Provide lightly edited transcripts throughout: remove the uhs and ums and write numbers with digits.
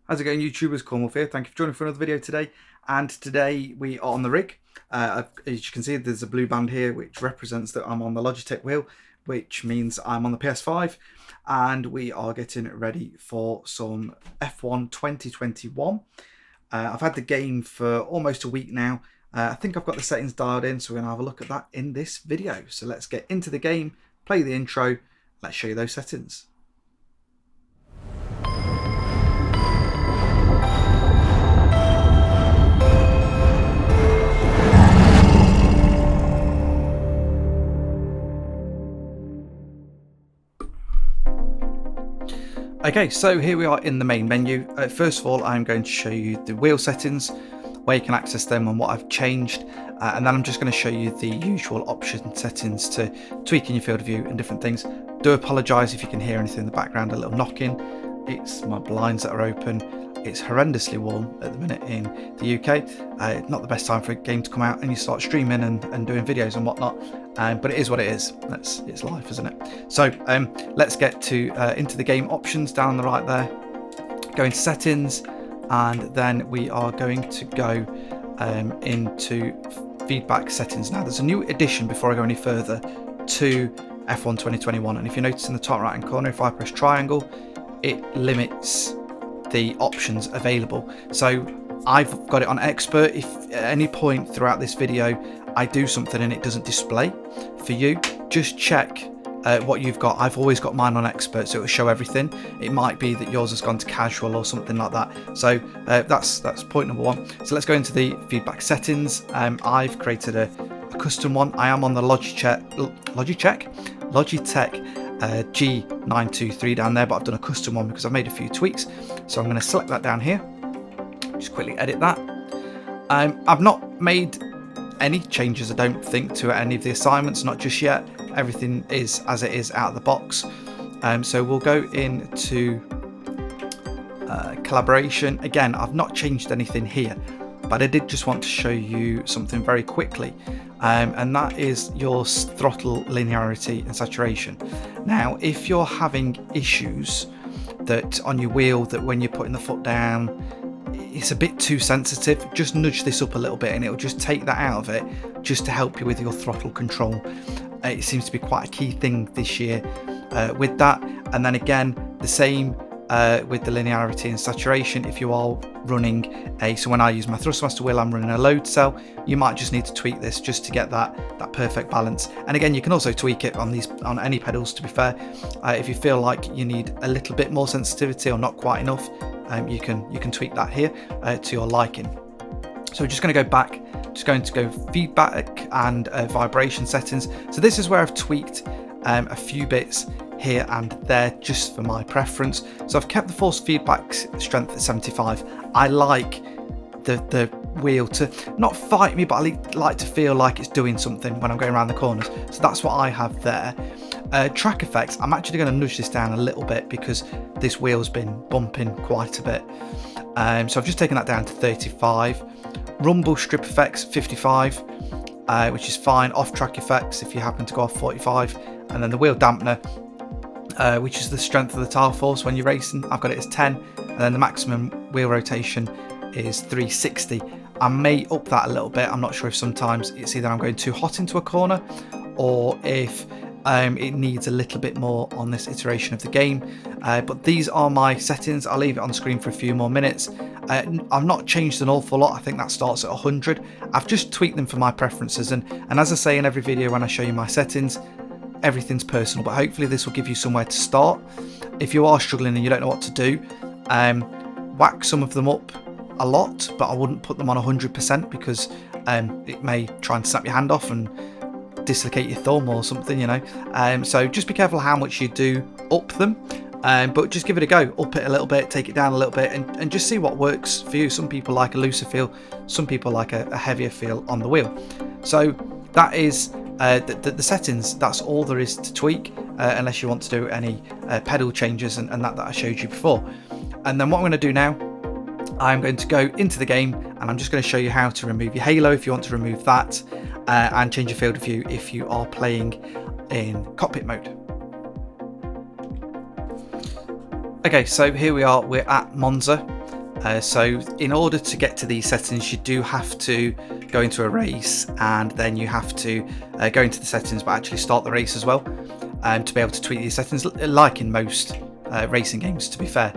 How's it going, YouTubers? Cornwall here. Thank you for joining for another video today. And today we are on the rig. As you can see, there's a blue band here which represents that I'm on the Logitech wheel, which means I'm on the PS5. And we are getting ready for some F1 2021. I've had the game for almost a week now. I think I've got the settings dialed in, so we're going to have a look at that in this video. So let's get into the game, play the intro, let's show you those settings. Okay, so here we are in the main menu. First of all, I'm going to show you the wheel settings, where you can access them and what I've changed. And then I'm just going to show you the usual option settings to tweaking your field of view and different things. Do apologise if you can hear anything in the background, a little knocking. It's my blinds that are open. It's horrendously warm at the minute in the UK. Not the best time for a game to come out and you start streaming and doing videos and whatnot. But it is what it is. It's life, isn't it? So let's get to into the game options down the right there. Go into settings, and then we are going to go into feedback settings. Now there's a new addition before I go any further to F1 2021, and if you notice in the top right hand corner, if I press triangle, it limits the options available. So I've got it on expert. If at any point throughout this video I do something and it doesn't display for you, just check what you've got. I've always got mine on expert, so it will show everything. It might be that yours has gone to casual or something like that. So that's point number one. So let's go into the feedback settings. I've created a custom one. I am on the Logitech G923 down there, but I've done a custom one because I've made a few tweaks. So I'm going to select that down here. Just quickly edit that. I've not made any changes, I don't think, to any of the assignments, not just yet. Everything is as it is out of the box. So we'll go into collaboration. Again, I've not changed anything here, but I did just want to show you something very quickly, and that is your throttle linearity and saturation. Now, if you're having issues that on your wheel, that when you're putting the foot down, it's a bit too sensitive, just nudge this up a little bit and it'll just take that out of it, just to help you with your throttle control. It seems to be quite a key thing this year with that. And then again, the same with the linearity and saturation. If you are running so when I use my Thrustmaster wheel, I'm running a load cell, you might just need to tweak this just to get that perfect balance. And again, you can also tweak it on any pedals, to be fair. If you feel like you need a little bit more sensitivity or not quite enough, you can tweak that here to your liking. So we're just going to go back, just going to go feedback and vibration settings. So this is where I've tweaked a few bits here and there just for my preference. So I've kept the force feedback strength at 75. I like the wheel to not fight me, but I like to feel like it's doing something when I'm going around the corners. So that's what I have there. Track effects, I'm actually going to nudge this down a little bit because this wheel's been bumping quite a bit. So I've just taken that down to 35. Rumble strip effects 55, which is fine. Off track effects, if you happen to go off, 45. And then the wheel dampener, which is the strength of the tire force when you're racing, I've got it as 10. And then the maximum wheel rotation is 360. I may up that a little bit. I'm not sure if sometimes it's either I'm going too hot into a corner or if it needs a little bit more on this iteration of the game. But these are my settings. I'll leave it on screen for a few more minutes. I've not changed an awful lot. I think that starts at 100. I've just tweaked them for my preferences, and as I say in every video when I show you my settings, everything's personal, but hopefully this will give you somewhere to start. If you are struggling and you don't know what to do, whack some of them up a lot, but I wouldn't put them on 100% because it may try and snap your hand off and dislocate your thumb or something, you know. So just be careful how much you do up them, but just give it a go. Up it a little bit, take it down a little bit, and just see what works for you. Some people like a looser feel, some people like a heavier feel on the wheel. So that is the settings. That's all there is to tweak, unless you want to do any pedal changes and that I showed you before. And then what I'm going to do now, I'm going to go into the game and I'm just going to show you how to remove your halo if you want to remove that, and change your field of view if you are playing in cockpit mode. Okay, so here we are, we're at Monza. So in order to get to these settings, you do have to go into a race, and then you have to go into the settings but actually start the race as well, to be able to tweak these settings, like in most racing games, to be fair.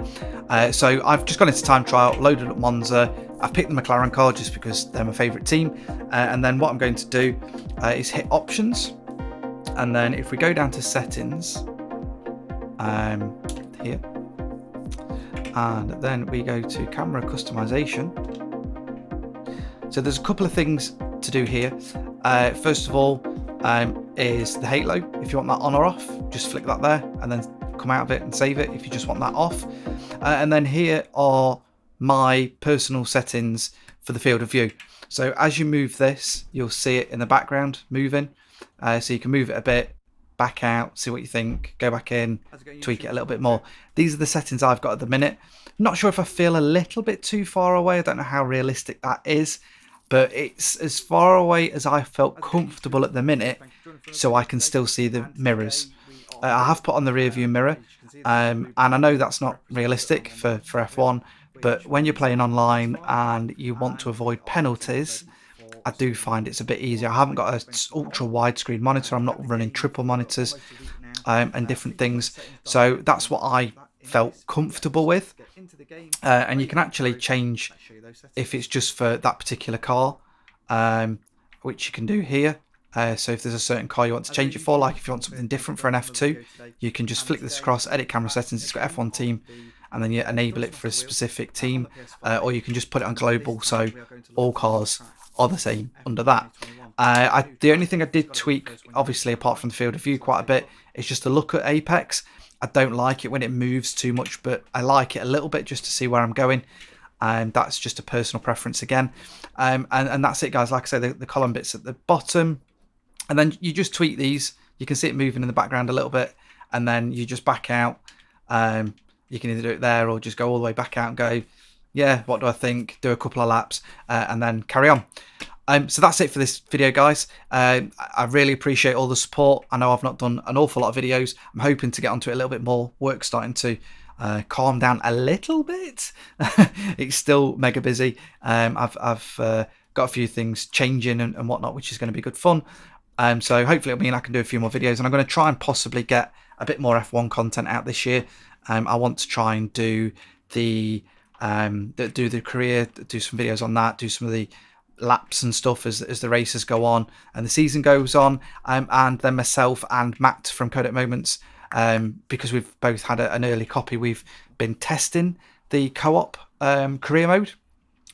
So I've just gone into time trial, loaded up Monza. I've picked the McLaren car just because they're my favourite team, and then what I'm going to do is hit options, and then if we go down to settings here, and then we go to camera customization. So there's a couple of things to do here. First of all is the halo. If you want that on or off, just flick that there and then come out of it and save it if you just want that off. And then here are my personal settings for the field of view. So as you move this, you'll see it in the background moving. So you can move it a bit, back out, see what you think, go back in, tweak it a little bit more. These are the settings I've got at the minute. Not sure if I feel a little bit too far away. I don't know how realistic that is, but it's as far away as I felt comfortable at the minute, so I can still see the mirrors. I have put on the rear view mirror, and I know that's not realistic for F1, but when you're playing online and you want to avoid penalties, I do find it's a bit easier. I haven't got an ultra widescreen monitor. I'm not running triple monitors and different things. So that's what I felt comfortable with. And you can actually change if it's just for that particular car, which you can do here. So if there's a certain car you want to change it for, like if you want something different for an F2, you can just flick this across, edit camera settings, it's got F1 team, and then you enable it for a specific team, or you can just put it on global, so all cars are the same under that. The only thing I did tweak, obviously apart from the field of view quite a bit, is just to look at Apex. I don't like it when it moves too much, but I like it a little bit just to see where I'm going. That's just a personal preference again. And that's it, guys. Like I say, the column bits at the bottom, and then you just tweak these. You can see it moving in the background a little bit, and then you just back out. You can either do it there or just go all the way back out and go, yeah, what do I think? Do a couple of laps and then carry on. So that's it for this video, guys. I really appreciate all the support. I know I've not done an awful lot of videos. I'm hoping to get onto it a little bit more. Work's starting to calm down a little bit. It's still mega busy. I've got a few things changing and whatnot, which is going to be good fun. So hopefully it'll mean I can do a few more videos, and I'm going to try and possibly get a bit more F1 content out this year. I want to try and do the career, do some videos on that, do some of the laps and stuff as the races go on and the season goes on, and then myself and Matt from Codec Moments, because we've both had an early copy, we've been testing the co-op career mode,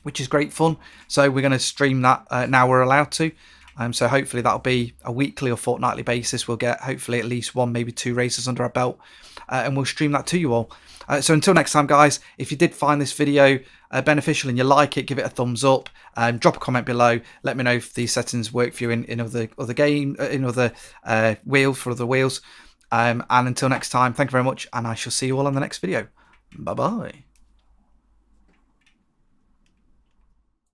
which is great fun. So we're going to stream that now we're allowed to. So hopefully that'll be a weekly or fortnightly basis. We'll get hopefully at least one, maybe two races under our belt, and we'll stream that to you all. So until next time, guys, if you did find this video beneficial and you like it, give it a thumbs up. Drop a comment below. Let me know if these settings work for you in other wheels for other wheels. And until next time, thank you very much, and I shall see you all on the next video. Bye bye.